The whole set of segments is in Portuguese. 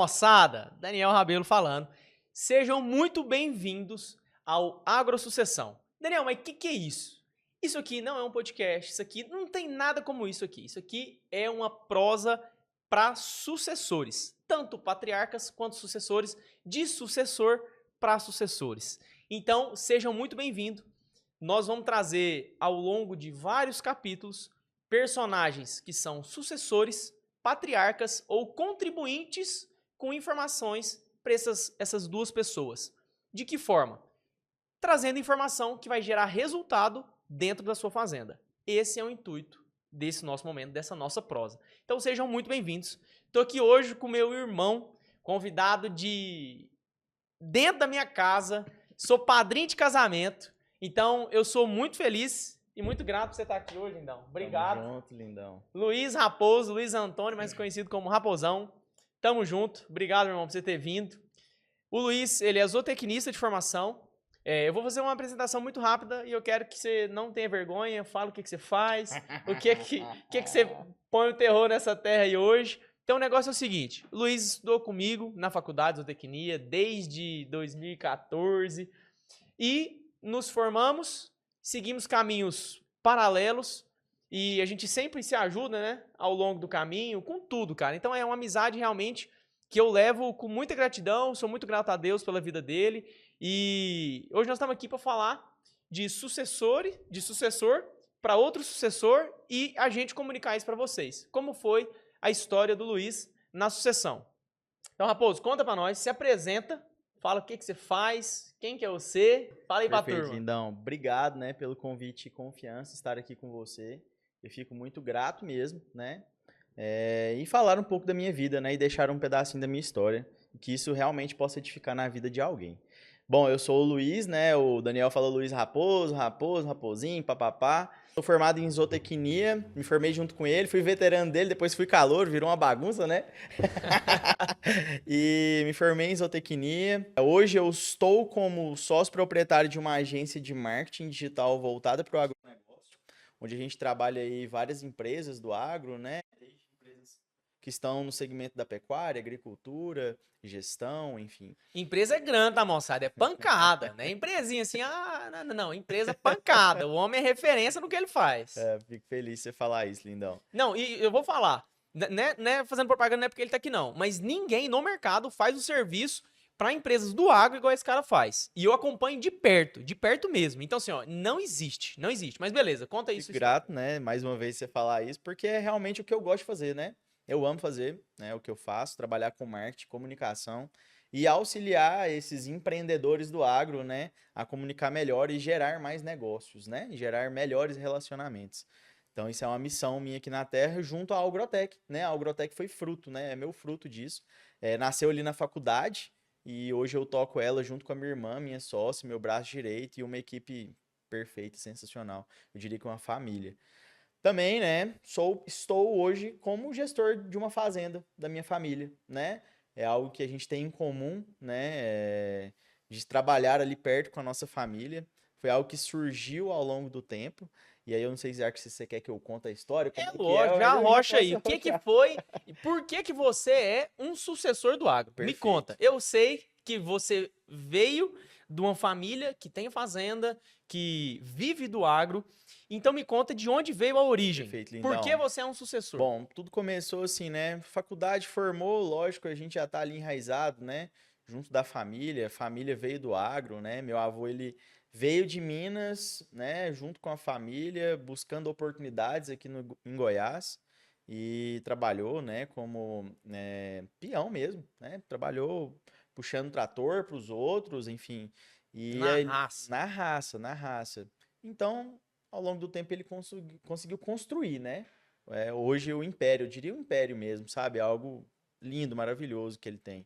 moçada, Daniel Rabelo falando. Sejam muito bem-vindos ao AgroSucessão. Daniel, mas o que é isso? Isso aqui não é um podcast, isso aqui não tem nada como isso aqui. Isso aqui é uma prosa para sucessores, tanto patriarcas quanto sucessores, de sucessor para sucessores. Então, sejam muito bem-vindos. Nós vamos trazer, ao longo de vários capítulos, personagens que são sucessores, patriarcas ou contribuintes com informações para essas duas pessoas. De que forma? Trazendo informação que vai gerar resultado dentro da sua fazenda. Esse é o intuito desse nosso momento, dessa nossa prosa. Então sejam muito bem-vindos. Estou aqui hoje com meu irmão, convidado de dentro da minha casa, sou padrinho de casamento, então eu sou muito feliz e muito grato por você estar aqui hoje, Lindão. Obrigado. Tamo junto, lindão. Luiz Raposo, Luiz Antônio, mais conhecido como Raposão. Tamo junto. Obrigado, meu irmão, por você ter vindo. O Luiz, ele é zootecnista de formação. Eu vou fazer uma apresentação muito rápida e eu quero que você não tenha vergonha, fale o que você faz, o que você põe o terror nessa terra aí hoje. Então o negócio é o seguinte, o Luiz estudou comigo na faculdade de zootecnia desde 2014 e nos formamos, seguimos caminhos paralelos e a gente sempre se ajuda, né, ao longo do caminho, com tudo, cara. Então é uma amizade realmente que eu levo com muita gratidão, sou muito grato a Deus pela vida dele. E hoje nós estamos aqui para falar de sucessor para outro sucessor e a gente comunicar isso para vocês. Como foi a história do Luiz na sucessão. Então, Raposo, conta para nós, se apresenta, fala o que você faz, quem que é você, fala aí para a turma. Lindão. Obrigado, né, pelo convite e confiança estar aqui com você. Eu fico muito grato mesmo, né? E falar um pouco da minha vida, né, e deixar um pedacinho da minha história, que isso realmente possa edificar na vida de alguém. Bom, eu sou o Luiz, né? O Daniel falou Luiz Raposo, Raposinho, papapá. Sou formado em zootecnia, me formei junto com ele, fui veterano dele, depois fui calouro, virou uma bagunça, né? E me formei em zootecnia. Hoje eu estou como sócio proprietário de uma agência de marketing digital voltada para o agronegócio, onde a gente trabalha aí várias empresas do agro, né? Empresas que estão no segmento da pecuária, agricultura, gestão, enfim. Empresa é grande, tá, moçada? É pancada, né? Empresinha assim, não, empresa pancada. O homem é referência no que ele faz. Fico feliz de você falar isso, lindão. Não, e eu vou falar, né, fazendo propaganda não é porque ele tá aqui não, mas ninguém no mercado faz o serviço para empresas do agro igual esse cara faz. E eu acompanho de perto mesmo. Então assim, ó, não existe. Mas beleza, conta isso. Fico grato, né, mais uma vez você falar isso, porque é realmente o que eu gosto de fazer, né? Eu amo fazer, né, o que eu faço, trabalhar com marketing, comunicação e auxiliar esses empreendedores do agro, né, a comunicar melhor e gerar mais negócios, né, e gerar melhores relacionamentos. Então isso é uma missão minha aqui na Terra junto à Agrotech, né? A Agrotech foi fruto, né? É meu fruto disso. Nasceu ali na faculdade e hoje eu toco ela junto com a minha irmã, minha sócia, meu braço direito e uma equipe perfeita, sensacional. Eu diria que uma família. Também, né, estou hoje como gestor de uma fazenda da minha família, né? É algo que a gente tem em comum, né? De trabalhar ali perto com a nossa família. Foi algo que surgiu ao longo do tempo. E aí eu não sei, Isaac, se você quer que eu conte a história. Lógico, já arrocha aí. O que foi e por que você é um sucessor do agro? Perfeito. Me conta. Eu sei que você veio de uma família que tem fazenda, que vive do agro. Então me conta de onde veio a origem. Perfeito, Por que você é um sucessor? Bom, tudo começou assim, né? Faculdade formou, lógico, a gente já tá ali enraizado, né? Junto da família, a família veio do agro, né? Meu avô, ele veio de Minas, né? Junto com a família, buscando oportunidades aqui em Goiás e trabalhou, né? Como peão mesmo, né? Trabalhou puxando trator para os outros, enfim. E na raça. Então, ao longo do tempo ele conseguiu construir, né? Hoje o império, eu diria o império mesmo, sabe? Algo lindo, maravilhoso que ele tem.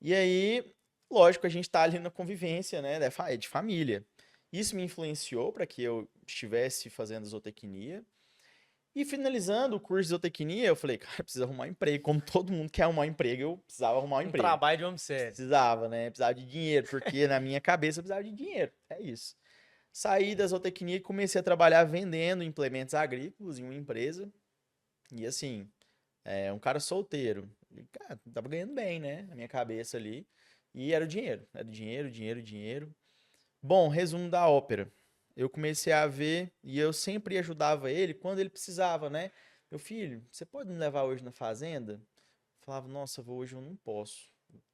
E aí, lógico, a gente tá ali na convivência, né? De família. Isso me influenciou para que eu estivesse fazendo zootecnia. E finalizando o curso de zootecnia, eu falei, cara, preciso arrumar um emprego. Como todo mundo quer arrumar um emprego, eu precisava arrumar um emprego. Trabalho de homem sério. Precisava, né? Precisava de dinheiro, porque na minha cabeça eu precisava de dinheiro. É isso. Saí da zootecnia e comecei a trabalhar vendendo implementos agrícolas em uma empresa. E assim, um cara solteiro, E, cara, tava ganhando bem, né? Na minha cabeça ali. E era o dinheiro. Era o dinheiro, dinheiro, dinheiro. Bom, resumo da ópera. Eu comecei a ver e eu sempre ajudava ele quando ele precisava, né? Meu filho, você pode me levar hoje na fazenda? Eu falava, nossa, vou hoje eu não posso,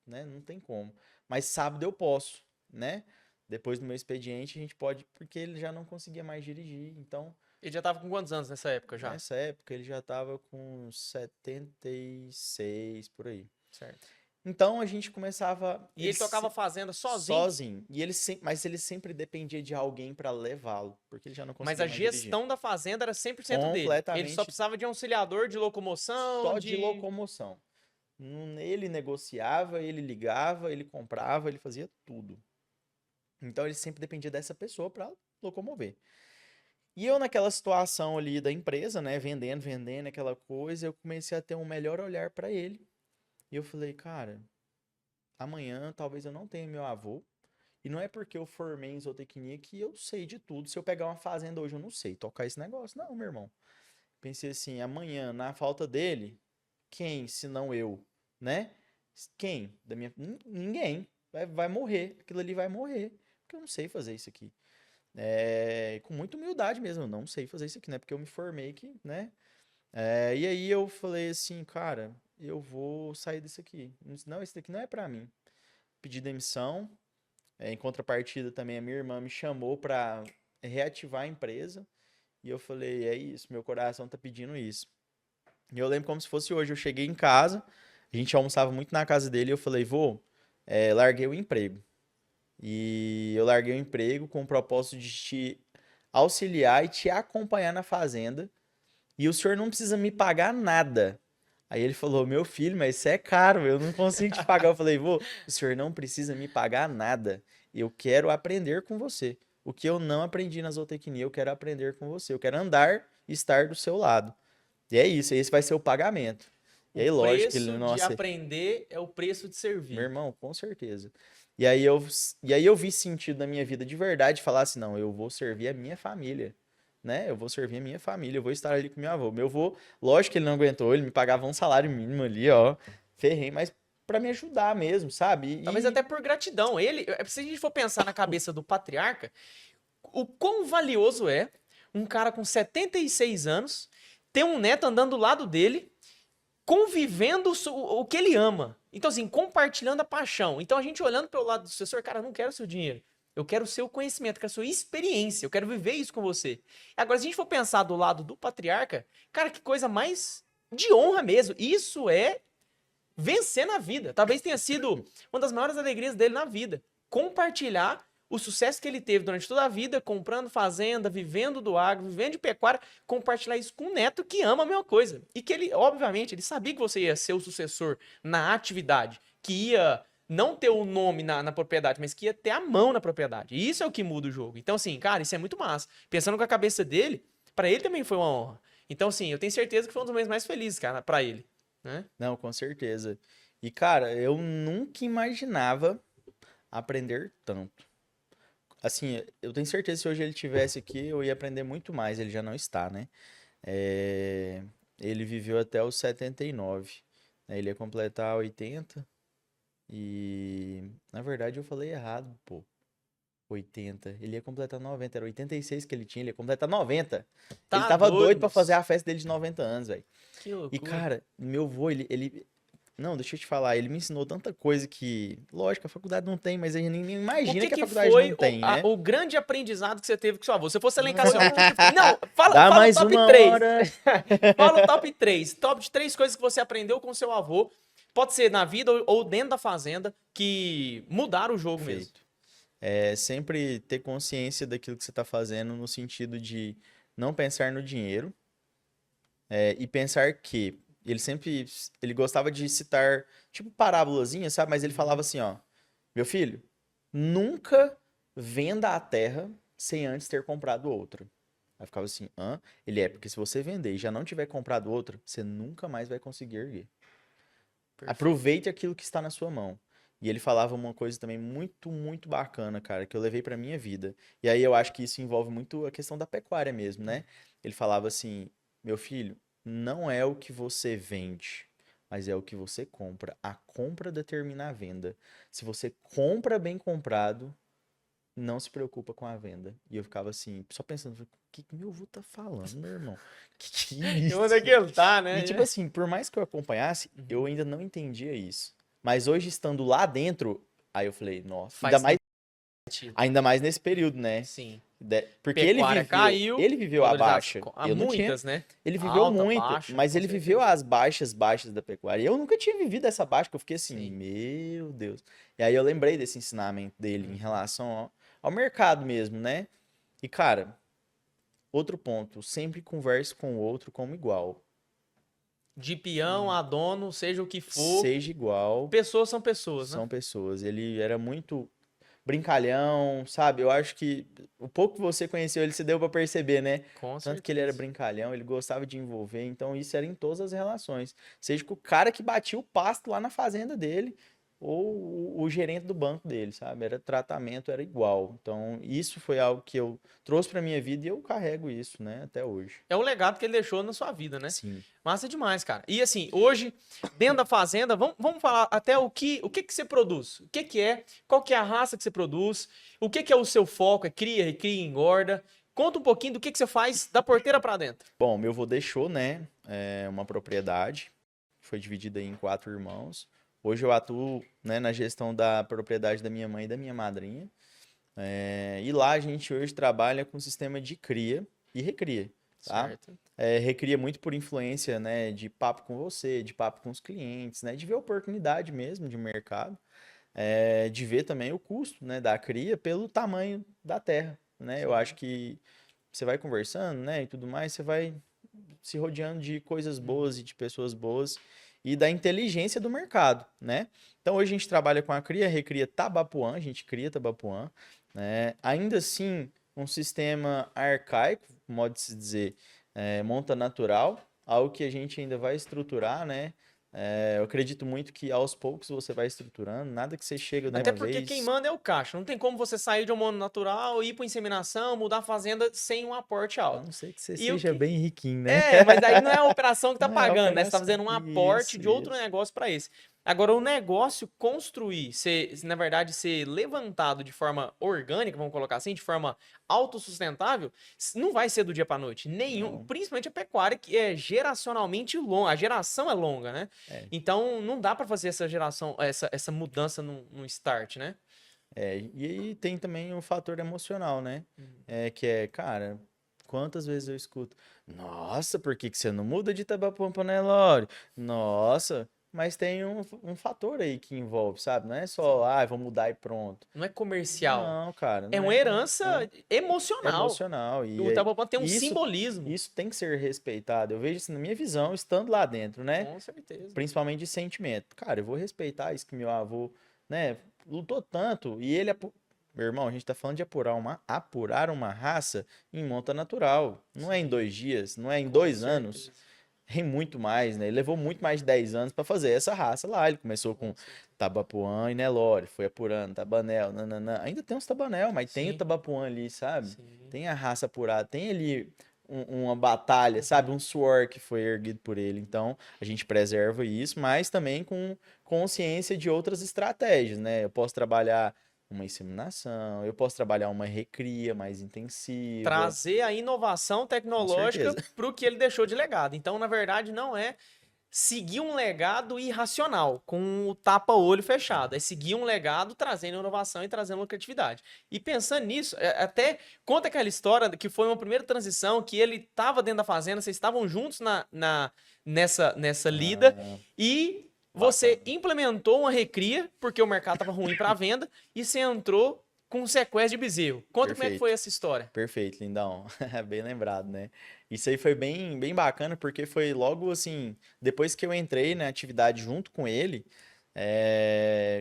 né? Não tem como. Mas sábado eu posso, né? Depois do meu expediente a gente pode, porque ele já não conseguia mais dirigir. Então, Ele já tava com quantos anos nessa época já? nessa época ele já estava com 76 por aí. Certo. Então a gente começava E ele tocava fazenda sozinho? sozinho. E mas ele sempre dependia de alguém para levá-lo, porque ele já não Mas conseguia a mais dirigir. gestão da fazenda era 100% dele. Ele só Completamente precisava de auxiliador de locomoção, só de de... locomoção. Ele negociava, ele ligava, ele comprava, ele fazia tudo. Então ele sempre dependia dessa pessoa para locomover. E eu naquela situação ali da empresa, né, vendendo, vendendo aquela coisa, eu comecei a ter um melhor olhar para ele. E eu falei, cara, amanhã talvez eu não tenha meu avô. E não é porque eu formei em zootecnia que eu sei de tudo. Se eu pegar uma fazenda hoje, eu não sei tocar esse negócio. Não, meu irmão. Pensei assim, amanhã, na falta dele, quem, se não eu, né? Quem? Ninguém. Vai morrer. Aquilo ali vai morrer. Porque eu não sei fazer isso aqui. Com muita humildade mesmo. Eu não sei fazer isso aqui, né? Porque eu me formei que, né? E aí eu falei assim, cara, eu vou sair disso aqui. Não, esse daqui não é pra mim. Pedi demissão. Em contrapartida, também a minha irmã me chamou para reativar a empresa. E eu falei, é isso, meu coração tá pedindo isso. E eu lembro como se fosse hoje. Eu cheguei em casa, a gente almoçava muito na casa dele. E eu falei, vô, larguei o emprego. E eu larguei o emprego com o propósito de te auxiliar e te acompanhar na fazenda. E o senhor não precisa me pagar nada. Aí ele falou, meu filho, mas isso é caro, eu não consigo te pagar. Eu falei, vô, o senhor não precisa me pagar nada. Eu quero aprender com você. O que eu não aprendi na zootecnia, eu quero aprender com você. Eu quero andar e estar do seu lado. E é isso, esse vai ser o pagamento. E O aí, lógico que ele, preço de nossa, aprender é o preço de meu servir. irmão, com certeza. E aí eu vi sentido na minha vida de verdade falar assim, não, eu vou servir a minha família, né? Eu vou servir a minha família, eu vou estar ali com meu avô. Meu avô, lógico que ele não aguentou, ele me pagava um salário mínimo ali, ó, ferrei, mas pra me ajudar mesmo, sabe? Talvez até por gratidão. Se a gente for pensar na cabeça do patriarca, o quão valioso é um cara com 76 anos ter um neto andando do lado dele, convivendo o que ele ama. Então, assim, compartilhando a paixão. Então, a gente olhando pelo lado do sucessor, cara, eu não quero seu dinheiro. Eu quero o seu conhecimento, eu quero a sua experiência, eu quero viver isso com você. Agora, se a gente for pensar do lado do patriarca, cara, que coisa mais de honra mesmo. Isso é vencer na vida. Talvez tenha sido uma das maiores alegrias dele na vida. Compartilhar o sucesso que ele teve durante toda a vida, comprando fazenda, vivendo do agro, vivendo de pecuária, compartilhar isso com um neto que ama a mesma coisa. E que ele, obviamente, ele sabia que você ia ser o sucessor na atividade, que ia não ter o nome na propriedade, mas que ia ter a mão na propriedade. E isso é o que muda o jogo. Então, assim, cara, isso é muito massa. Pensando com a cabeça dele, para ele também foi uma honra. Então, assim, eu tenho certeza que foi um dos momentos mais felizes, cara, para ele, né? Não, com certeza. E, cara, eu nunca imaginava aprender tanto. Assim, eu tenho certeza que se hoje ele tivesse aqui, eu ia aprender muito mais. Ele já não está, né? É, Ele viveu até os 79, né? Ele ia completar 80 e, na verdade, eu falei errado, pô. 80. Ele ia completar 90. Era 86 que ele tinha, ele ia completar 90. Ele Tá tava doido doido, pra fazer moço. a festa dele de 90 anos, velho. Que E, loucura. cara, meu avô, Não, deixa eu te falar, ele me ensinou tanta coisa que... Lógico, a faculdade não tem, mas a gente nem O imagina que a que faculdade foi não tem, né? o grande aprendizado que você teve com seu avô? Se eu fosse elencar assim, ó, não, Dá fala o mais top uma 3. hora. Fala o top 3. Top de 3 coisas que você aprendeu com seu avô. Pode ser na vida ou dentro da fazenda, que mudaram o jogo mesmo. Perfeito. Sempre ter consciência daquilo que você está fazendo no sentido de não pensar no dinheiro, e pensar que ele gostava de citar tipo parábolazinha, sabe? Mas ele falava assim, ó, meu filho, nunca venda a terra sem antes ter comprado outra. Aí eu ficava assim, hã? Porque se você vender e já não tiver comprado outra, você nunca mais vai conseguir erguer. Perfeito. Aproveite aquilo que está na sua mão. E ele falava uma coisa também muito, muito bacana, cara, que eu levei pra minha vida. E aí eu acho que isso envolve muito a questão da pecuária mesmo, né? Ele falava assim: meu filho, não é o que você vende, mas é o que você compra. A compra determina a venda. Se você compra bem comprado, não se preocupa com a venda. E eu ficava assim, só pensando, o que que meu avô tá falando, meu irmão? Que é E onde é que isso? ele tá, E né? tipo assim, por mais que eu acompanhasse, eu Uhum. ainda não entendia isso. Mas hoje, estando lá dentro, aí eu falei, nossa, Faz sentido. ainda mais nesse período, né? Sim. Porque Pecuária caiu, ele viveu a valorização. baixa. Há Eu não tinha, muitas, né? ele viveu Alta, muito, baixa, mas com ele viveu certeza. as baixas da pecuária. E eu nunca tinha vivido essa baixa, que eu fiquei assim, Sim. meu Deus. E aí eu lembrei desse ensinamento dele em Uhum. relação ao mercado mesmo, né? E cara, outro ponto, sempre converse com o outro como igual. De peão a dono, seja o que for, Seja igual, pessoas são pessoas, né? são pessoas. Ele era muito brincalhão, sabe? Eu acho que o pouco que você conheceu ele, se deu pra perceber, né? Com Tanto que ele era certeza. brincalhão, ele gostava de envolver, então isso era em todas as relações. Seja com o cara que batia o pasto lá na fazenda dele, ou o gerente do banco dele, sabe? Era tratamento, era igual. Então, isso foi algo que eu trouxe pra minha vida e eu carrego isso, né, até hoje. É o legado que ele deixou na sua vida, né? Sim. Massa demais, cara. E assim, hoje, dentro da fazenda, vamos falar até o que você produz. O que que é, qual que é a raça que você produz, o que que é o seu foco, é cria, recria, engorda. Conta um pouquinho do que você faz da porteira pra dentro. Bom, meu avô deixou, né, uma propriedade, foi dividida em 4 irmãos. Hoje eu atuo, né, na gestão da propriedade da minha mãe e da minha madrinha. E lá a gente hoje trabalha com sistema de cria e recria, tá? Certo. Recria muito por influência, né, de papo com você, de papo com os clientes, né, de ver oportunidade mesmo de mercado, de ver também o custo, né, da cria pelo tamanho da terra, né? Eu acho Sim. que você vai conversando, né, e tudo mais, você vai se rodeando de coisas boas Uhum. e de pessoas boas e da inteligência do mercado, né? Então hoje a gente trabalha com a cria, recria tabapuã, a gente cria tabapuã, né? Ainda assim, um sistema arcaico, modo de se dizer, monta natural, algo que a gente ainda vai estruturar, né? Eu acredito muito que aos poucos você vai estruturando, nada que você chega de Até uma porque quem vez. manda é o caixa. Não tem como você sair de um mono natural, ir para inseminação, mudar a fazenda sem um aporte A alto. não ser que você E o seja que bem riquinho, né? mas aí não é a operação que tá Não é a pagando, né? Você tá operação. fazendo um aporte Isso, de outro isso. negócio para esse. Agora, o negócio construir, na verdade, ser levantado de forma orgânica, vamos colocar assim, de forma autossustentável, não vai ser do dia para noite. Nenhum, Não. principalmente a pecuária, que é geracionalmente longa. A geração é longa, né? É. Então, não dá para fazer essa geração, essa mudança no start, né? E aí tem também o fator emocional, né? Que é, cara, quantas vezes eu escuto, nossa, por que que você não muda de Tabapuã para Nelore? Nossa, mas tem um fator aí que envolve, sabe? Não é só, Sim. vou mudar e pronto. Não é comercial. Não, cara, É não uma é, herança é emocional. emocional. O Itabopan tem um E simbolismo. isso tem que ser respeitado. Eu vejo isso na minha visão, estando lá dentro, né? Com certeza. Principalmente de sentimento. Cara, eu vou respeitar isso que meu avô, né, lutou tanto e meu irmão, a gente tá falando de apurar uma raça em monta natural. Não é em Sim, 2 dias, não é em com 2 anos. certeza. É muito mais, né? Ele levou muito mais de 10 anos para fazer essa raça lá. Ele começou com Com certeza. Tabapuã e Nelore, foi apurando, Tabanel, nananã. Ainda tem uns Tabanel, mas tem o Sim, Tabapuã ali, sabe? sim. Tem a raça apurada, tem ali uma batalha, sabe? Uhum. Um suor que foi erguido por ele. Então, a gente preserva isso, mas também com consciência de outras estratégias, né? Eu posso trabalhar uma inseminação, eu posso trabalhar uma recria mais intensiva, Trazer a inovação com tecnológica certeza. para o que ele deixou de legado. Então, na verdade, não é seguir um legado irracional, com o tapa-olho fechado. É seguir um legado trazendo inovação e trazendo lucratividade. E pensando nisso, até conta aquela história que foi uma primeira transição, que ele estava dentro da fazenda, vocês estavam juntos nessa lida, Ah, e você bacana. implementou uma recria, porque o mercado estava ruim para venda, e você entrou com um sequestro de bezerro. Conta como é que foi Perfeito. essa história. Perfeito, lindão. Bem lembrado, né? Isso aí foi bem bacana, porque foi logo assim, depois que eu entrei na atividade junto com ele,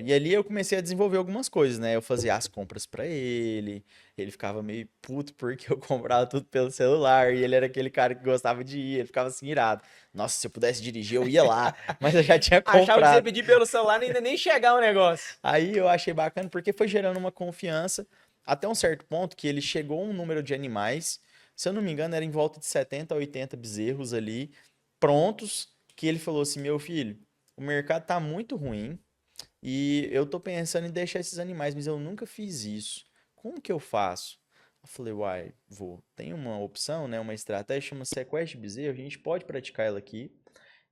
e ali eu comecei a desenvolver algumas coisas, né? Eu fazia as compras pra ele ficava meio puto porque eu comprava tudo pelo celular, e ele era aquele cara que gostava de ir, ele ficava assim irado. Nossa, se eu pudesse dirigir, eu ia lá, mas eu já tinha Achava que você ia comprado. pedir pelo celular e ainda nem chegar o negócio. Aí eu achei bacana porque foi gerando uma confiança até um certo ponto que ele chegou a um número de animais, se eu não me engano, era em volta de 70 a 80 bezerros ali, prontos, que ele falou assim: meu filho, o mercado tá muito ruim e eu tô pensando em deixar esses animais, mas eu nunca fiz isso. Como que eu faço? Eu falei, uai, tem uma opção, né, uma estratégia, chama sequestro de bezerro, a gente pode praticar ela aqui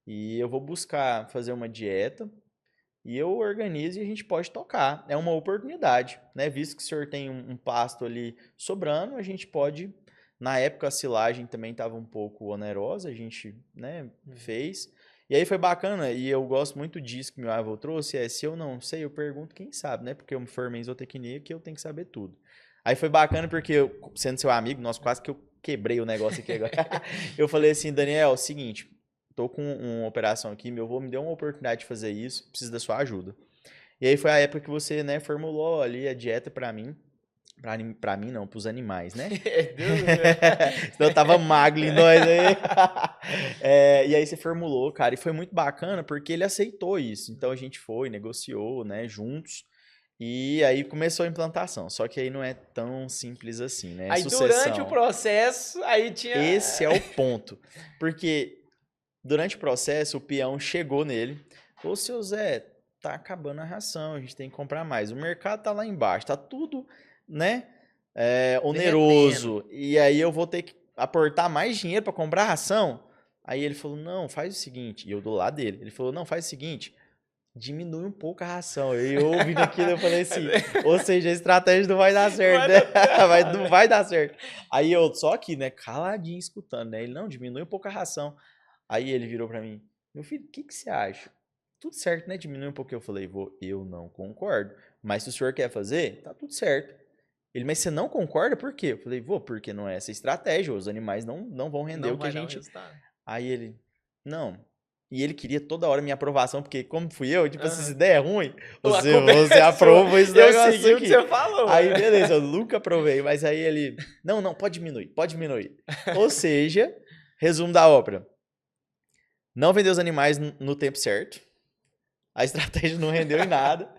e eu vou buscar fazer uma dieta e eu organizo e a gente pode tocar. É uma oportunidade, né? Visto que o senhor tem um pasto ali sobrando, a gente pode. Na época a silagem também estava um pouco onerosa, a gente, né, fez. E aí foi bacana, e eu gosto muito disso que meu avô trouxe, se eu não sei, eu pergunto quem sabe, né? Porque eu me formei em zootecnia que eu tenho que saber tudo. Aí foi bacana porque, sendo seu amigo, nós quase que eu quebrei o negócio aqui agora. Eu falei assim, Daniel, seguinte, tô com uma operação aqui, meu avô me deu uma oportunidade de fazer isso, preciso da sua ajuda. E aí foi a época que você, né, formulou ali a dieta pra mim. Pra mim não, pros animais, né? Deus do céu. Senão eu tava magro em nós aí. E aí você formulou, cara, e foi muito bacana porque ele aceitou isso. Então a gente foi, negociou, né, juntos. E aí começou a implantação. Só que aí não é tão simples assim, né? Aí durante o Sucessão. processo, aí tinha... Esse é o ponto. Porque durante o processo, o peão chegou nele. Falou, seu Zé, tá acabando a ração, a gente tem que comprar mais. O mercado tá lá embaixo, tá tudo, né, oneroso. E aí eu vou ter que aportar mais dinheiro para comprar ração? Aí ele falou, não, faz o seguinte. E eu do lado dele. Ele falou, não, faz o seguinte. Diminui um pouco a ração. E eu ouvindo aquilo, eu falei assim, ou seja, a estratégia não vai dar certo, né? Não vai dar certo. Aí eu só aqui, né, caladinho escutando, né? Ele, não, diminui um pouco a ração. Aí ele virou pra mim, meu filho, o que que você acha? Tudo certo, né? Diminui um pouquinho. Eu falei, eu não concordo. Mas se o senhor quer fazer, tá tudo certo. Ele, mas você não concorda? Por quê? Eu falei, porque não é essa estratégia. Os animais não vão render Não o que a vai dar gente... resultado. Aí ele, não. E ele queria toda hora minha aprovação, porque como fui eu, tipo, Aham. essa ideia é ruim, A culpa você é sua. aprova esse Eu negócio segui o que aqui. você falou. Aí, beleza, eu nunca aprovei. Mas aí ele, não, pode diminuir, pode diminuir. Ou seja, resumo da ópera. Não vender os animais no tempo certo. A estratégia não rendeu em nada.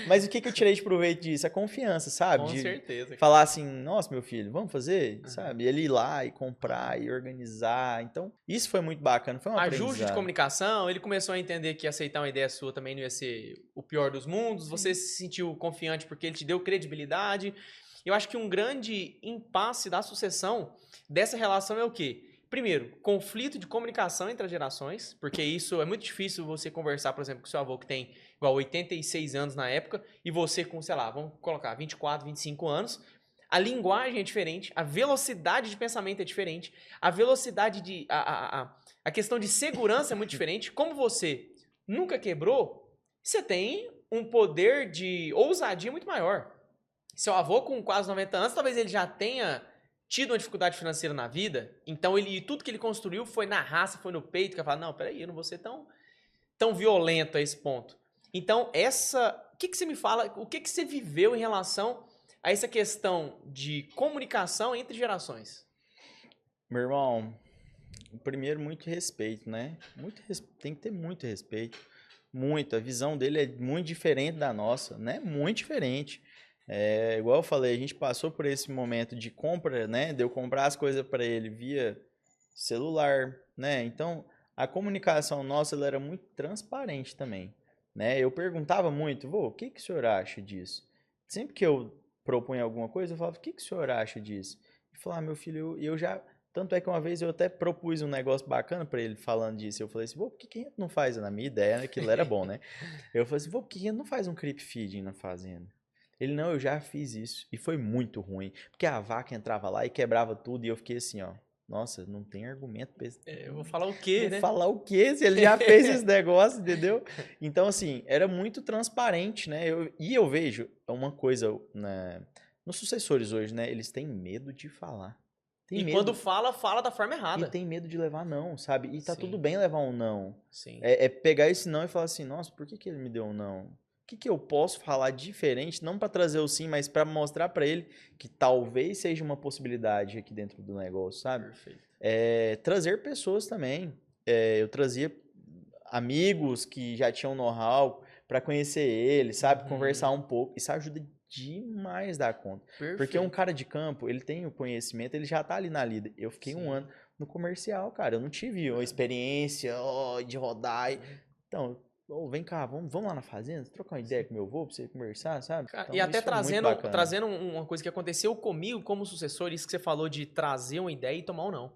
Mas o que eu tirei de proveito disso? A confiança, sabe? Com De certeza. Cara. falar assim, nossa, meu filho, vamos fazer? Uhum. Sabe? Ele ir lá e comprar e organizar. Então, isso foi muito bacana, foi um Ajuste de aprendizado. comunicação, ele começou a entender que aceitar uma ideia sua também não ia ser o pior dos mundos. Sim. Você se sentiu confiante porque ele te deu credibilidade. Eu acho que um grande impasse da sucessão dessa relação é o quê? Primeiro, conflito de comunicação entre as gerações, porque isso é muito difícil você conversar, por exemplo, com seu avô que tem igual 86 anos na época, e você com, sei lá, vamos colocar 24, 25 anos. A linguagem é diferente, a velocidade de pensamento é diferente, a velocidade de... A questão de segurança é muito diferente. Como você nunca quebrou, você tem um poder de ousadia muito maior. Seu avô com quase 90 anos, talvez ele já tenha tido uma dificuldade financeira na vida, então tudo que ele construiu foi na raça, foi no peito, que ele fala, não, peraí, eu não vou ser tão violento a esse ponto. Então, o que você me fala, o que você viveu em relação a essa questão de comunicação entre gerações? Meu irmão, primeiro, muito respeito, né? Tem que ter muito respeito. Muito. A visão dele é muito diferente da nossa, né? Muito diferente. Igual eu falei, a gente passou por esse momento de compra, né? De eu comprar as coisas para ele via celular, né? Então, a comunicação nossa ela era muito transparente também, né? Eu perguntava muito, o que o senhor acha disso? Sempre que eu propunha alguma coisa, eu falava, o que o senhor acha disso? Ele falava, meu filho, eu já... Tanto é que uma vez eu até propus um negócio bacana pra ele falando disso. Eu falei assim, por que a gente não faz? Na minha ideia, aquilo era bom, né? Eu falei assim, por que a gente não faz um creep feeding na fazenda? Ele, não, eu já fiz isso. E foi muito ruim. Porque a vaca entrava lá e quebrava tudo. E eu fiquei assim, ó. Nossa, não tem argumento pra esse... Eu vou falar o quê, vou né? falar o quê se ele já fez esse negócio, entendeu? Então, assim, era muito transparente, né? Eu vejo uma coisa, né? Nos sucessores hoje, né? Eles têm medo de falar. Tem medo. Quando fala da forma errada. E tem medo de levar não, sabe? E tá Sim. tudo bem levar um não. Sim. É pegar esse não e falar assim, nossa, por que ele me deu um não? O que eu posso falar diferente, não para trazer o sim, mas para mostrar para ele que talvez seja uma possibilidade aqui dentro do negócio, sabe? Perfeito. Trazer pessoas também. Eu trazia amigos que já tinham know-how para conhecer ele, sabe? Conversar um pouco. Isso ajuda demais da conta. Perfeito. Porque um cara de campo, ele tem o conhecimento, ele já tá ali na lida. Eu fiquei um ano no comercial, cara. Eu não tive uma experiência de rodar. Então, Ô, vem cá, vamos lá na fazenda, trocar uma ideia com meu avô pra você conversar, sabe? Cara, Então, e até isso é muito trazendo, bacana. trazendo uma coisa que aconteceu comigo como sucessor, isso que você falou de trazer uma ideia e tomar um não.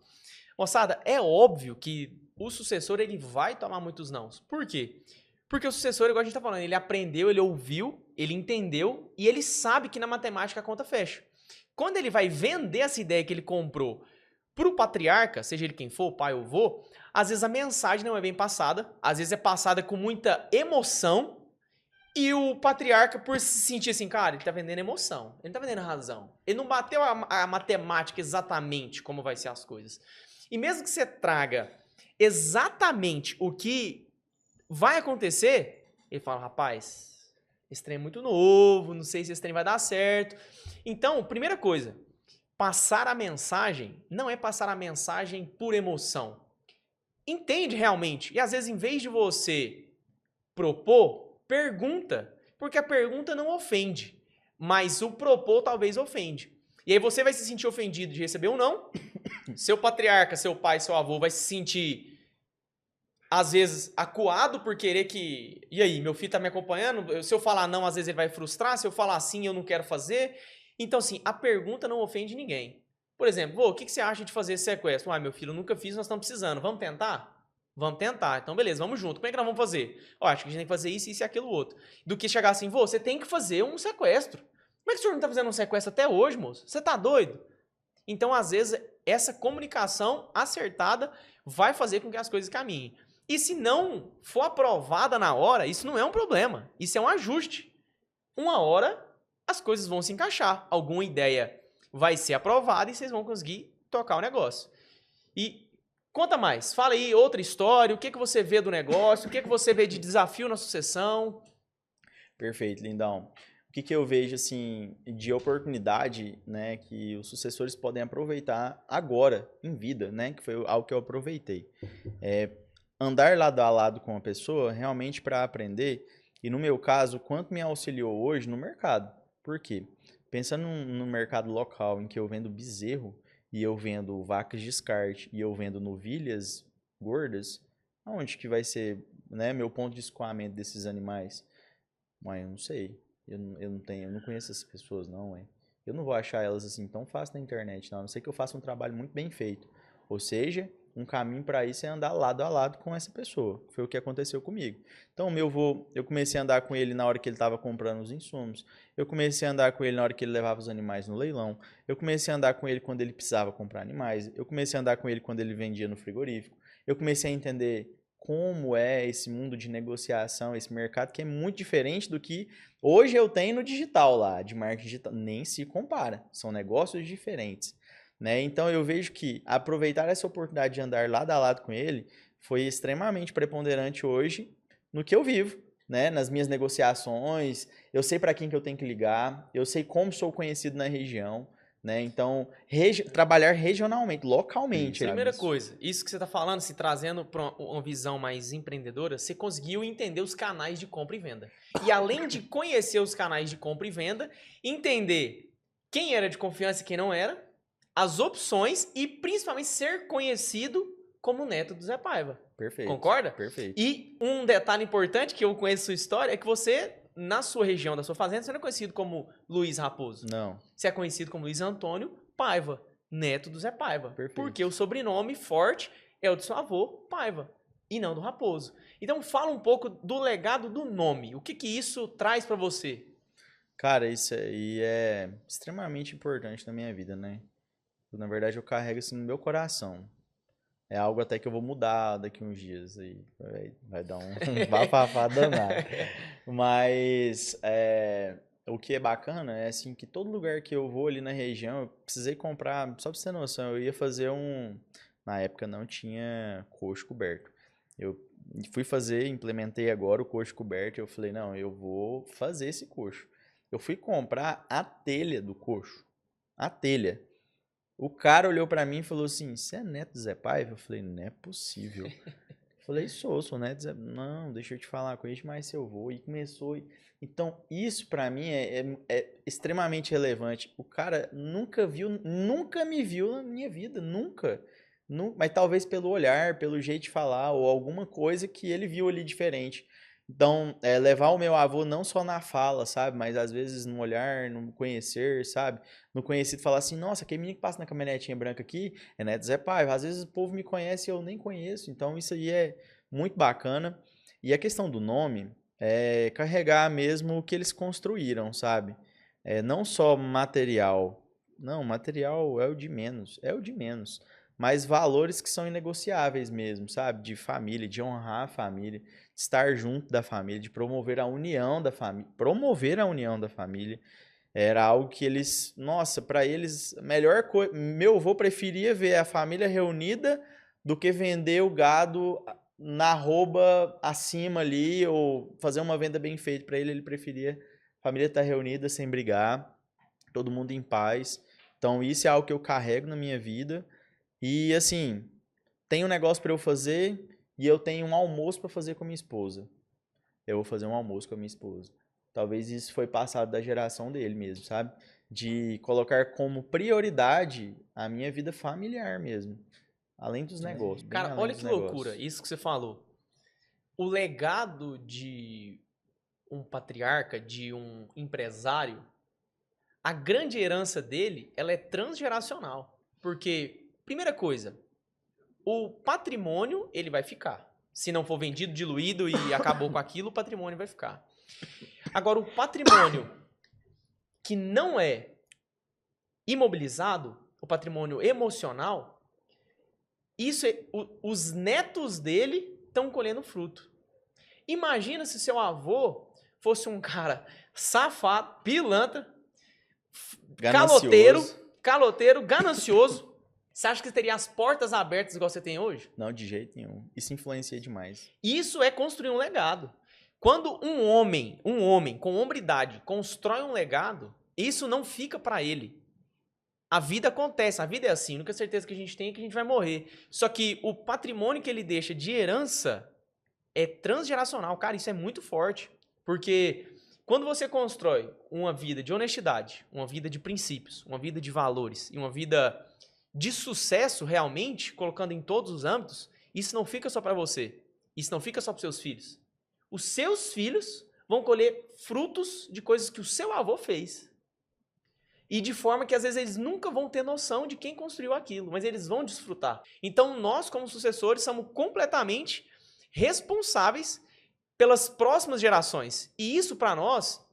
Moçada, é óbvio que o sucessor ele vai tomar muitos nãos. Por quê? Porque o sucessor, igual a gente tá falando, ele aprendeu, ele ouviu, ele entendeu e ele sabe que na matemática a conta fecha. Quando ele vai vender essa ideia que ele comprou pro patriarca, seja ele quem for, pai ou vô, às vezes a mensagem não é bem passada, às vezes é passada com muita emoção e o patriarca, por se sentir assim, cara, ele tá vendendo emoção, ele não tá vendendo razão. Ele não bateu a matemática exatamente como vai ser as coisas. E mesmo que você traga exatamente o que vai acontecer, ele fala, rapaz, esse trem é muito novo, não sei se esse trem vai dar certo. Então, primeira coisa, passar a mensagem não é passar a mensagem por emoção. Entende realmente. E às vezes, em vez de você propor, pergunta. Porque a pergunta não ofende. Mas o propor talvez ofende. E aí você vai se sentir ofendido de receber um não. Seu patriarca, seu pai, seu avô vai se sentir, às vezes, acuado por querer que... E aí, meu filho tá me acompanhando? Se eu falar não, às vezes ele vai frustrar. Se eu falar sim, eu não quero fazer. Então, assim, a pergunta não ofende ninguém. Por exemplo, vô, o que você acha de fazer esse sequestro? Ah, meu filho, eu nunca fiz, nós estamos precisando. Vamos tentar? Vamos tentar. Então, beleza, vamos junto. Como é que nós vamos fazer? Ó, acho que a gente tem que fazer isso, isso e aquilo outro. Do que chegar assim, vô, você tem que fazer um sequestro. Como é que o senhor não tá fazendo um sequestro até hoje, moço? Você tá doido? Então, às vezes, essa comunicação acertada vai fazer com que as coisas caminhem. E se não for aprovada na hora, isso não é um problema. Isso é um ajuste. Uma hora, as coisas vão se encaixar. Alguma ideia vai ser aprovada e vocês vão conseguir tocar o negócio. E conta mais. Fala aí outra história. O que você vê do negócio? O que você vê de desafio na sucessão? Perfeito, lindão. O que eu vejo, assim, de oportunidade, né, que os sucessores podem aproveitar agora, em vida, né, que foi algo que eu aproveitei. Andar lado a lado com uma pessoa, realmente para aprender, e no meu caso, quanto me auxiliou hoje no mercado. Por quê? Pensando no mercado local, em que eu vendo bezerro, e eu vendo vacas de descarte, e eu vendo novilhas gordas, aonde que vai ser, né, meu ponto de escoamento desses animais? Mas eu não sei. Eu não conheço essas pessoas, não, ué. Eu não vou achar elas assim tão fácil na internet, não. A não ser que eu faça um trabalho muito bem feito. Ou seja, um caminho para isso é andar lado a lado com essa pessoa. Foi o que aconteceu comigo. Então, eu comecei a andar com ele na hora que ele estava comprando os insumos. Eu comecei a andar com ele na hora que ele levava os animais no leilão. Eu comecei a andar com ele quando ele precisava comprar animais. Eu comecei a andar com ele quando ele vendia no frigorífico. Eu comecei a entender como é esse mundo de negociação, esse mercado que é muito diferente do que hoje eu tenho no digital lá, de marketing digital. Nem se compara, são negócios diferentes, né? Então eu vejo que aproveitar essa oportunidade de andar lado a lado com ele foi extremamente preponderante hoje no que eu vivo, né? Nas minhas negociações, eu sei para quem que eu tenho que ligar, eu sei como sou conhecido na região, né? Então, trabalhar regionalmente, localmente, sabe? Primeira coisa, isso que você está falando, se trazendo para uma visão mais empreendedora, você conseguiu entender os canais de compra e venda. E além de conhecer os canais de compra e venda, entender quem era de confiança e quem não era, as opções e principalmente ser conhecido como neto do Zé Paiva. Perfeito. Concorda? Perfeito. E um detalhe importante que eu conheço sua história é que você, na sua região, da sua fazenda, você não é conhecido como Luiz Raposo. Não. Você é conhecido como Luiz Antônio Paiva, neto do Zé Paiva. Perfeito. Porque o sobrenome forte é o do seu avô, Paiva, e não do Raposo. Então fala um pouco do legado do nome. O que isso traz para você? Cara, isso aí é extremamente importante na minha vida, né? Na verdade, eu carrego isso no meu coração. É algo até que eu vou mudar daqui uns dias. Aí vai dar um bafafá danado. Mas o que é bacana é assim que todo lugar que eu vou ali na região, eu precisei comprar, só pra você ter noção, eu ia fazer na época não tinha coxo coberto. Eu fui fazer, implementei agora o coxo coberto, eu falei, não, eu vou fazer esse coxo. Eu fui comprar a telha do coxo. A telha. O cara olhou pra mim e falou assim, você é neto do Zé Paiva? Eu falei, não é possível. Eu falei, sou neto do Zé... Não, deixa eu te falar, conheço mais seu avô. E começou... Então, isso pra mim é extremamente relevante. O cara nunca me viu na minha vida, nunca. Mas talvez pelo olhar, pelo jeito de falar, ou alguma coisa que ele viu ali diferente. Então, levar o meu avô não só na fala, sabe? Mas às vezes no olhar, no conhecer, sabe? No conhecido, falar assim, nossa, aquele menino que passa na caminhonetinha branca aqui é neto Zé Paiva. Às vezes o povo me conhece e eu nem conheço. Então, isso aí é muito bacana. E a questão do nome é carregar mesmo o que eles construíram, sabe? Não só material. Não, material é o de menos. É o de menos. Mas valores que são inegociáveis mesmo, sabe? De família, de honrar a família, estar junto da família, de promover a união da família, promover a união da família, era algo que eles, nossa, para eles, a melhor coisa, meu avô preferia ver a família reunida do que vender o gado na arroba acima ali, ou fazer uma venda bem feita. Para ele preferia a família estar reunida sem brigar, todo mundo em paz. Então isso é algo que eu carrego na minha vida. E assim, tem um negócio para eu fazer e eu tenho um almoço para fazer com a minha esposa. Eu vou fazer um almoço com a minha esposa. Talvez isso foi passado da geração dele mesmo, sabe? De colocar como prioridade a minha vida familiar mesmo. Além dos negócios, bem Cara, além olha dos que loucura, negócios. isso que você falou. O legado de um patriarca, de um empresário, a grande herança dele, ela é transgeracional. Porque, primeira coisa, o patrimônio, ele vai ficar. Se não for vendido, diluído e acabou com aquilo, o patrimônio vai ficar. Agora, o patrimônio que não é imobilizado, o patrimônio emocional, isso os netos dele estão colhendo fruto. Imagina se seu avô fosse um cara safado, pilantra, Ganancioso. caloteiro, ganancioso. Você acha que teria as portas abertas igual você tem hoje? Não, de jeito nenhum. Isso influencia demais. Isso é construir um legado. Quando um homem com hombridade constrói um legado, isso não fica para ele. A vida acontece, a vida é assim. A única certeza que a gente tem é que a gente vai morrer. Só que o patrimônio que ele deixa de herança é transgeracional. Cara, isso é muito forte. Porque quando você constrói uma vida de honestidade, uma vida de princípios, uma vida de valores e uma vida de sucesso realmente, colocando em todos os âmbitos, isso não fica só para você. Isso não fica só para seus filhos. Os seus filhos vão colher frutos de coisas que o seu avô fez. E de forma que às vezes eles nunca vão ter noção de quem construiu aquilo, mas eles vão desfrutar. Então nós, como sucessores, somos completamente responsáveis pelas próximas gerações. E isso para nós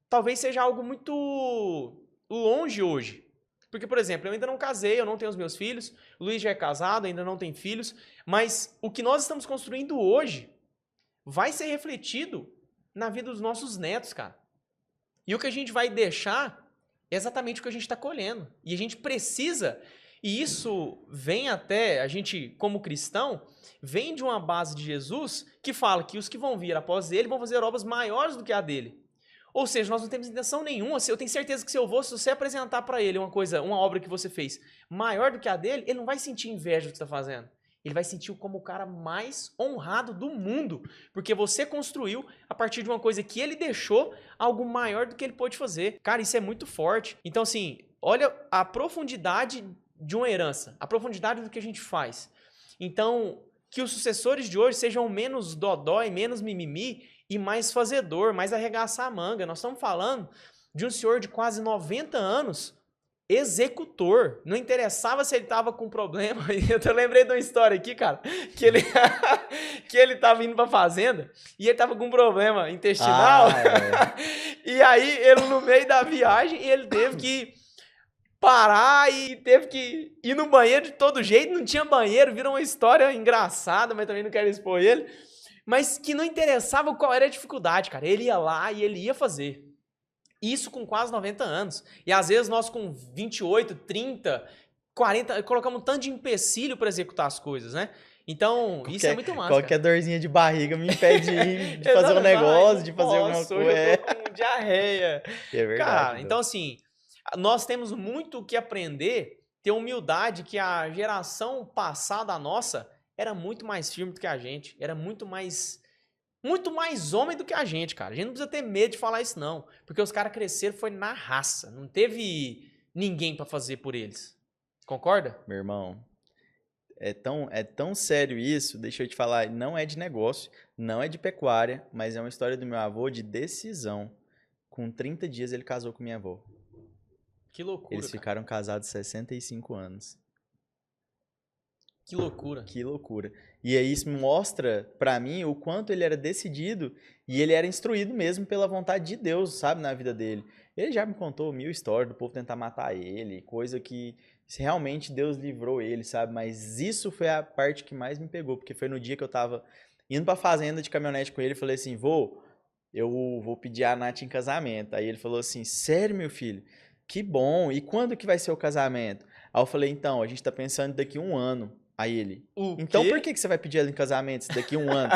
talvez seja algo muito longe hoje. Porque, por exemplo, eu ainda não casei, eu não tenho os meus filhos, o Luiz já é casado, ainda não tem filhos, mas o que nós estamos construindo hoje vai ser refletido na vida dos nossos netos, cara. E o que a gente vai deixar é exatamente o que a gente está colhendo. E a gente precisa, e isso vem até, a gente, como cristão, vem de uma base de Jesus que fala que os que vão vir após ele vão fazer obras maiores do que a dele. Ou seja, nós não temos intenção nenhuma. Eu tenho certeza que se você apresentar para ele uma obra que você fez maior do que a dele, ele não vai sentir inveja do que você está fazendo. Ele vai sentir como o cara mais honrado do mundo, porque você construiu, a partir de uma coisa que ele deixou, algo maior do que ele pôde fazer. Cara, isso é muito forte. Então, assim, olha a profundidade de uma herança, a profundidade do que a gente faz. Então, que os sucessores de hoje sejam menos dodói, menos mimimi e mais fazedor, mais arregaçar a manga. Nós estamos falando de um senhor de quase 90 anos, executor. Não interessava se ele tava com problema. Eu lembrei de uma história aqui, cara, que ele que ele tava indo pra fazenda e ele tava com um problema intestinal. E aí, ele no meio da viagem, ele teve que parar e teve que ir no banheiro de todo jeito. Não tinha banheiro, virou uma história engraçada, mas também não quero expor ele. Mas que não interessava qual era a dificuldade, cara. Ele ia lá e ele ia fazer. Isso com quase 90 anos. E às vezes nós com 28, 30, 40, colocamos um tanto de empecilho para executar as coisas, né? Então, isso é muito massa. Qualquer dorzinha de barriga me impede de fazer um negócio, de fazer alguma coisa. Eu tô com diarreia. É verdade. Cara, então assim, nós temos muito o que aprender, ter humildade, que a geração passada, a nossa, era muito mais firme do que a gente, era muito mais homem do que a gente, cara. A gente não precisa ter medo de falar isso, não. Porque os caras cresceram foi na raça. Não teve ninguém pra fazer por eles. Concorda? Meu irmão, é tão sério isso, deixa eu te falar, não é de negócio, não é de pecuária, mas é uma história do meu avô de decisão. Com 30 dias ele casou com minha avó. Que loucura, Eles cara. ficaram casados 65 anos. Que loucura. Que loucura. E aí isso mostra pra mim o quanto ele era decidido e ele era instruído mesmo pela vontade de Deus, sabe, na vida dele. Ele já me contou 1000 histórias do povo tentar matar ele, coisa que realmente Deus livrou ele, sabe? Mas isso foi a parte que mais me pegou, porque foi no dia que eu tava indo pra fazenda de caminhonete com ele e falei assim, eu vou pedir a Nath em casamento. Aí ele falou assim, sério, meu filho? Que bom, e quando que vai ser o casamento? Aí eu falei, então, a gente tá pensando daqui a 1 ano. Aí ele, O então quê? por que você vai pedir ela em casamento se daqui a 1 ano?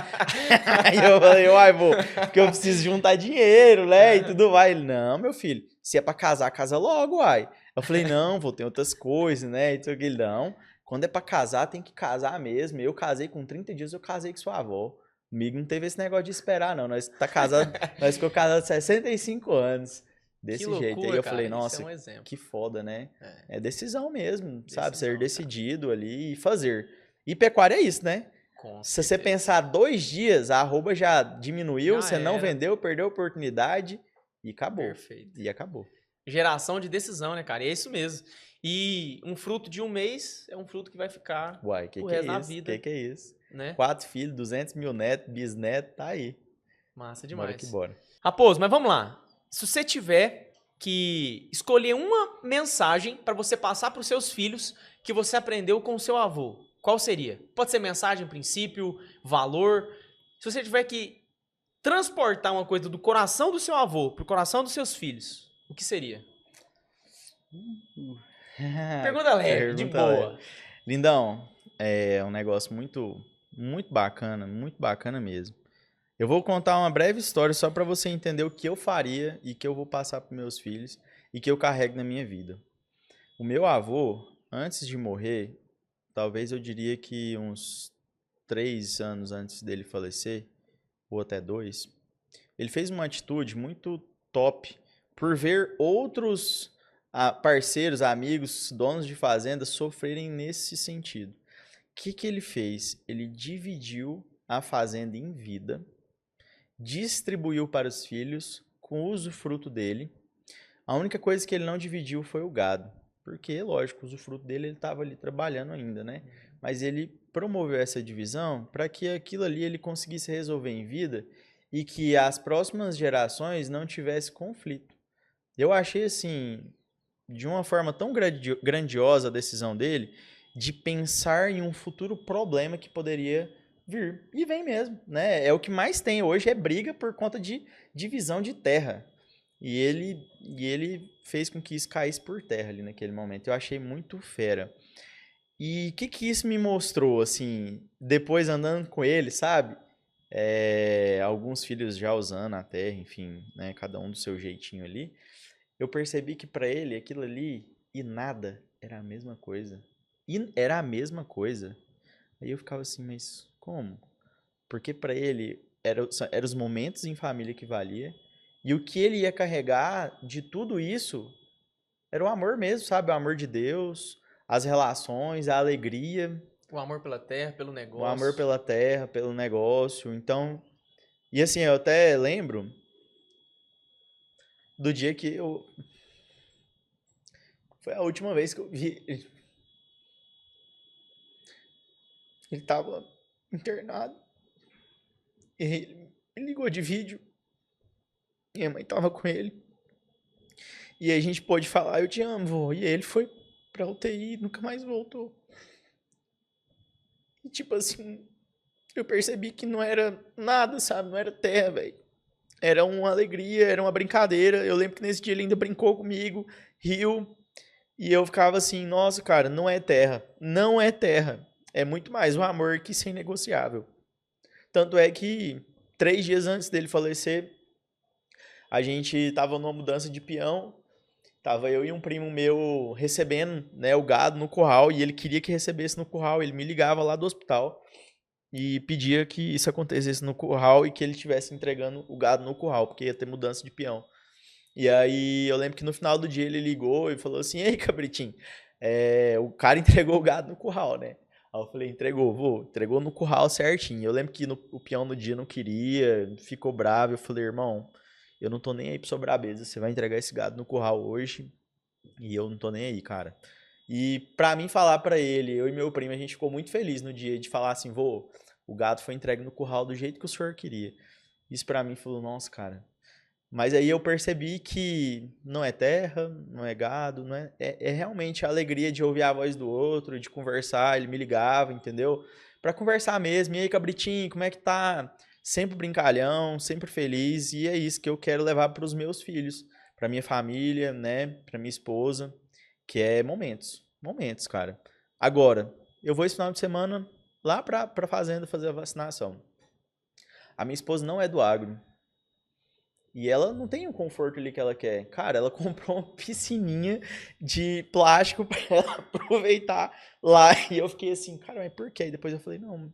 Aí eu falei, uai, vô, porque eu preciso juntar dinheiro, né, e tudo vai. Ele, não, meu filho, se é pra casar, casa logo, uai. Eu falei, não, vô, tem outras coisas, né, e tudo aquilo. Não, quando é pra casar, tem que casar mesmo. Eu casei com 30 dias, eu casei com sua avó. Comigo não teve esse negócio de esperar, não. Nós tá casado, nós ficou casado 65 anos. Desse Que jeito. loucura, Aí eu cara. falei, Isso nossa, é um exemplo. que foda, né? É. É decisão mesmo, sabe? Ser Decisão, decidido ali e fazer. E pecuária é isso, né? Com Se você certeza. pensar 2 dias, a arroba já diminuiu, Já você não era. vendeu, perdeu a oportunidade e acabou. Perfeito. E acabou. Geração de decisão, né, cara? E é isso mesmo. E um fruto de um mês é um fruto que vai ficar Uai, que o é resto da isso? vida, Que é isso? né? 4 filhos, 200 mil netos, bisnetos, tá aí. Massa Bora demais. que bora. Raposo, mas vamos lá. Se você tiver que escolher uma mensagem para você passar para os seus filhos que você aprendeu com o seu avô, qual seria? Pode ser mensagem, princípio, valor. Se você tiver que transportar uma coisa do coração do seu avô pro coração dos seus filhos, o que seria? Pergunta leve, de Pergunta leve. boa. Lindão, é um negócio muito bacana mesmo. Eu vou contar uma breve história só para você entender o que eu faria e que eu vou passar para meus filhos e que eu carrego na minha vida. O meu avô, antes de morrer, talvez eu diria que uns 3 anos antes dele falecer, ou até 2, ele fez uma atitude muito top por ver outros parceiros, amigos, donos de fazenda sofrerem nesse sentido. O que ele fez? Ele dividiu a fazenda em vida, distribuiu para os filhos com o usufruto dele. A única coisa que ele não dividiu foi o gado, porque, lógico, o usufruto dele ele estava ali trabalhando ainda, né? Mas ele promoveu essa divisão para que aquilo ali ele conseguisse resolver em vida e que as próximas gerações não tivessem conflito. Eu achei, assim, de uma forma tão grandiosa a decisão dele de pensar em um futuro problema que poderia vir. E vem mesmo, né? É o que mais tem hoje, é briga por conta de divisão de terra. E ele fez com que isso caísse por terra ali naquele momento. Eu achei muito fera. E o que isso me mostrou, assim, depois andando com ele, sabe? Alguns filhos já usando a terra, enfim, né? Cada um do seu jeitinho ali. Eu percebi que para ele aquilo ali e nada era a mesma coisa. E era a mesma coisa. Aí eu ficava assim, mas como? Porque para ele eram os momentos em família que valia. E o que ele ia carregar de tudo isso era o amor mesmo, sabe? O amor de Deus, as relações, a alegria. O amor pela terra, pelo negócio. O amor pela terra, pelo negócio. Então, e assim, eu até lembro do dia que eu... Foi a última vez que eu vi ele. Ele tava internado. E ele me ligou de vídeo. Minha mãe tava com ele. E aí a gente pôde falar, eu te amo, vô. E ele foi pra UTI e nunca mais voltou. E tipo assim, eu percebi que não era nada, sabe? Não era terra, velho. Era uma alegria, era uma brincadeira. Eu lembro que nesse dia ele ainda brincou comigo, riu. E eu ficava assim, nossa, cara, não é terra. Não é terra. É muito mais um amor que isso é inegociável. Tanto é que 3 dias antes dele falecer, a gente tava numa mudança de peão. Tava eu e um primo meu recebendo, né, o gado no curral. E ele queria que recebesse no curral. Ele me ligava lá do hospital e pedia que isso acontecesse no curral e que ele estivesse entregando o gado no curral, porque ia ter mudança de peão. E aí eu lembro que no final do dia ele ligou e falou assim, ei, cabritinho, o cara entregou o gado no curral, né? Aí Aí eu falei, entregou, vô. Entregou no curral certinho. Eu lembro que o peão no dia não queria, ficou bravo. Eu falei, irmão, eu não tô nem aí pra sua brabeza. Você vai entregar esse gado no curral hoje e eu não tô nem aí, cara. E pra mim falar pra ele, eu e meu primo, a gente ficou muito feliz no dia de falar assim, vô, o gado foi entregue no curral do jeito que o senhor queria. Isso pra mim falou, nossa, cara. Mas aí eu percebi que não é terra, não é gado, não é, é realmente a alegria de ouvir a voz do outro, de conversar. Ele me ligava, entendeu? Pra conversar mesmo. E aí, cabritinho, como é que tá? Sempre brincalhão, sempre feliz. E é isso que eu quero levar pros meus filhos, pra minha família, né? Pra minha esposa, que é momentos. Momentos, cara. Agora, eu vou esse final de semana lá pra fazenda fazer a vacinação. A minha esposa não é do agro. E ela não tem o conforto ali que ela quer. Cara, ela comprou uma piscininha de plástico pra ela aproveitar lá. E eu fiquei assim, cara, mas por quê? E depois eu falei, não,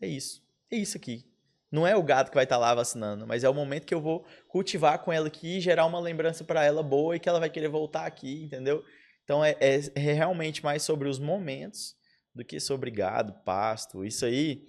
é isso. É isso aqui. Não é o gato que vai estar lá vacinando, mas é o momento que eu vou cultivar com ela aqui e gerar uma lembrança pra ela boa e que ela vai querer voltar aqui, entendeu? Então é realmente mais sobre os momentos do que sobre gado, pasto. Isso aí,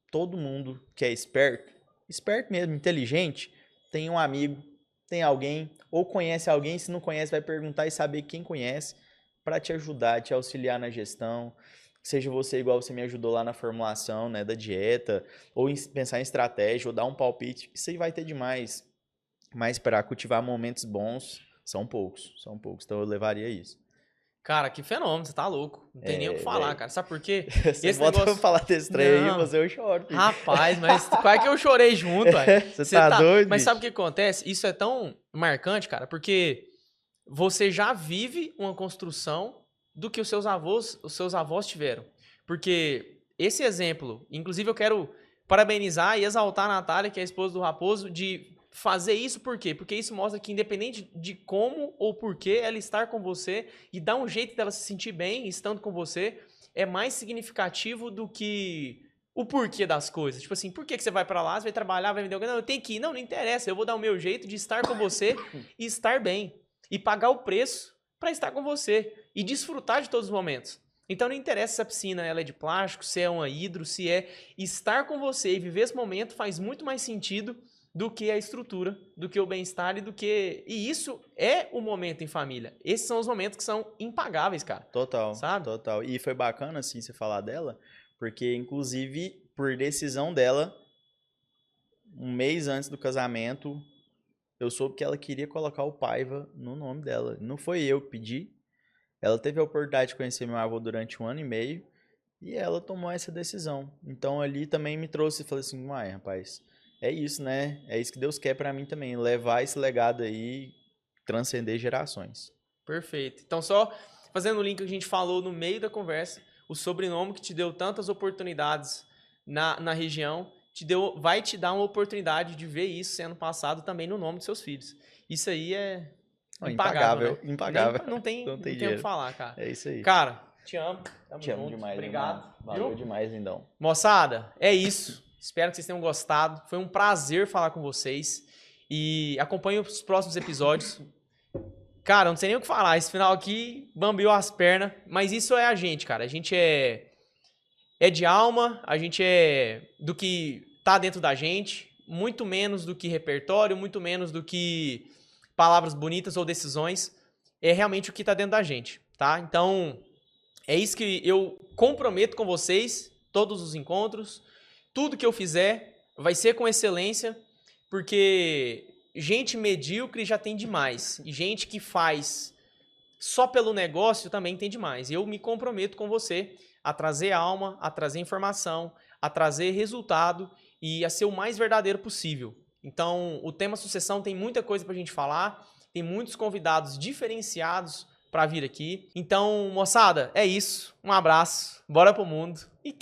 todo mundo que é esperto, esperto mesmo, inteligente, tem um amigo, tem alguém, ou conhece alguém, se não conhece, vai perguntar e saber quem conhece para te ajudar, te auxiliar na gestão. Seja você igual você me ajudou lá na formulação, né, da dieta, ou pensar em estratégia, ou dar um palpite. Isso aí vai ter demais. Mas para cultivar momentos bons, são poucos. Então eu levaria isso. Cara, que fenômeno, você tá louco. Não tem nem o que falar, Véio. cara. Sabe por quê? Você bota pra falar desse trem aí, mas eu choro. Filho. Rapaz, mas quase que eu chorei junto, ué. Você tá doido, Mas bicho? sabe o que acontece? Isso é tão marcante, cara, porque você já vive uma construção do que os seus avós tiveram. Porque esse exemplo, inclusive eu quero parabenizar e exaltar a Natália, que é a esposa do Raposo, de fazer isso por quê? Porque isso mostra que independente de como ou porquê ela estar com você e dar um jeito dela se sentir bem estando com você, é mais significativo do que o porquê das coisas. Tipo assim, por que você vai pra lá, você vai trabalhar, vai me dar alguém? Não, eu tenho que ir. Não interessa, eu vou dar o meu jeito de estar com você e estar bem. E pagar o preço pra estar com você e desfrutar de todos os momentos. Então não interessa se a piscina ela é de plástico, se é uma hidro, se é estar com você e viver esse momento faz muito mais sentido do que a estrutura, do que o bem-estar e isso é o momento em família. Esses são os momentos que são impagáveis, cara. Total, sabe? total. E foi bacana, assim, você falar dela, porque, inclusive, por decisão dela, um mês antes do casamento, eu soube que ela queria colocar o Paiva no nome dela. Não foi eu que pedi. Ela teve a oportunidade de conhecer meu avô durante 1 ano e meio e ela tomou essa decisão. Então, ali também me trouxe e falei assim, uai, rapaz, é isso, né? É isso que Deus quer pra mim também, levar esse legado aí, transcender gerações. Perfeito. Então, só fazendo o link que a gente falou no meio da conversa, o sobrenome que te deu tantas oportunidades na região, vai te dar uma oportunidade de ver isso sendo passado também no nome dos seus filhos. Isso aí é impagável, né? Impagável. Não tem o que falar, cara. É isso aí. Cara, te amo. Tamo Te amo junto. demais, Obrigado. irmão. Valeu demais, lindão. Moçada, é isso. Espero que vocês tenham gostado. Foi um prazer falar com vocês. E acompanhe os próximos episódios. Cara, não sei nem o que falar. Esse final aqui bambeou as pernas. Mas isso é a gente, cara. A gente é de alma. A gente é do que tá dentro da gente. Muito menos do que repertório. Muito menos do que palavras bonitas ou decisões. É realmente o que tá dentro da gente, tá? Então, é isso que eu comprometo com vocês. Todos os encontros. Tudo que eu fizer vai ser com excelência, porque gente medíocre já tem demais. E gente que faz só pelo negócio também tem demais. Eu me comprometo com você a trazer alma, a trazer informação, a trazer resultado e a ser o mais verdadeiro possível. Então, o tema sucessão tem muita coisa pra gente falar, tem muitos convidados diferenciados pra vir aqui. Então, moçada, é isso. Um abraço, bora pro mundo. E